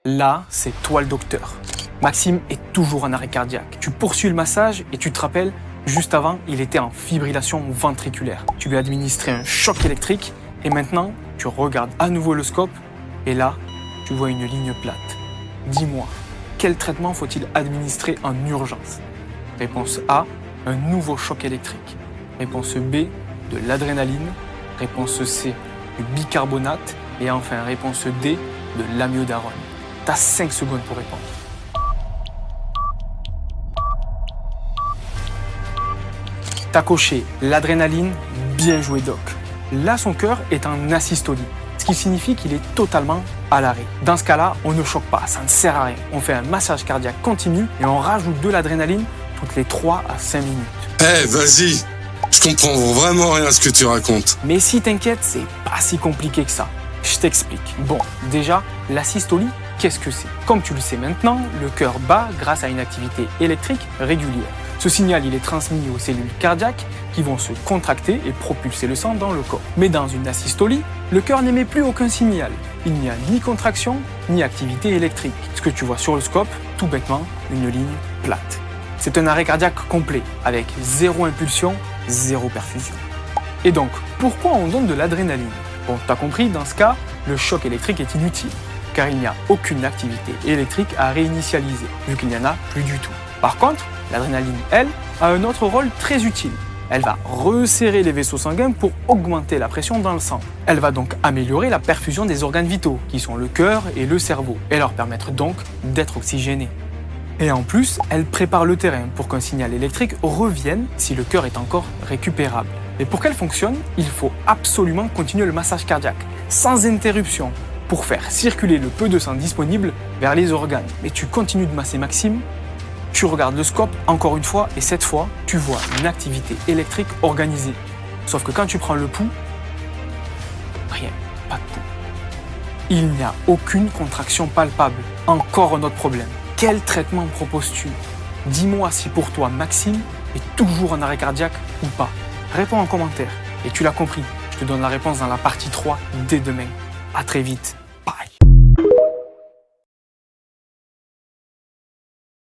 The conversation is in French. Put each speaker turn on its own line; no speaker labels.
Là, c'est toi le docteur. Maxime est toujours en arrêt cardiaque. Tu poursuis le massage et tu te rappelles, juste avant, il était en fibrillation ventriculaire. Tu lui as administré un choc électrique et maintenant, tu regardes à nouveau le scope et là, tu vois une ligne plate. Dis-moi, quel traitement faut-il administrer en urgence? Réponse A, un nouveau choc électrique. Réponse B, de l'adrénaline. Réponse C, du bicarbonate. Et enfin, réponse D, de l'amiodarone. T'as 5 secondes pour répondre. T'as coché l'adrénaline, bien joué doc. Là, son cœur est en asystolie, ce qui signifie qu'il est totalement à l'arrêt. Dans ce cas-là, on ne choque pas, ça ne sert à rien. On fait un massage cardiaque continu et on rajoute de l'adrénaline toutes les 3 à 5 minutes.
Vas-y, je comprends vraiment rien à ce que tu racontes.
Mais si t'inquiètes, c'est pas si compliqué que ça. Je t'explique. Bon, déjà, l'asystolie, qu'est-ce que c'est? Comme tu le sais maintenant, le cœur bat grâce à une activité électrique régulière. Ce signal, il est transmis aux cellules cardiaques qui vont se contracter et propulser le sang dans le corps. Mais dans une asystolie, le cœur n'émet plus aucun signal. Il n'y a ni contraction, ni activité électrique. Ce que tu vois sur le scope, tout bêtement, une ligne plate. C'est un arrêt cardiaque complet, avec 0 impulsion, 0 perfusion. Et donc, pourquoi on donne de l'adrénaline? Bon, t'as compris, dans ce cas, le choc électrique est inutile, car il n'y a aucune activité électrique à réinitialiser, vu qu'il n'y en a plus du tout. Par contre, l'adrénaline, elle, a un autre rôle très utile. Elle va resserrer les vaisseaux sanguins pour augmenter la pression dans le sang. Elle va donc améliorer la perfusion des organes vitaux, qui sont le cœur et le cerveau, et leur permettre donc d'être oxygénés. Et en plus, elle prépare le terrain pour qu'un signal électrique revienne si le cœur est encore récupérable. Et pour qu'elle fonctionne, il faut absolument continuer le massage cardiaque, sans interruption, pour faire circuler le peu de sang disponible vers les organes. Mais tu continues de masser Maxime, tu regardes le scope encore une fois et cette fois, tu vois une activité électrique organisée. Sauf que quand tu prends le pouls, rien, pas de pouls. Il n'y a aucune contraction palpable. Encore un autre problème. Quel traitement proposes-tu? Dis-moi si pour toi Maxime est toujours en arrêt cardiaque ou pas. Réponds en commentaire. Et tu l'as compris, je te donne la réponse dans la partie 3 dès demain. À très vite. Bye.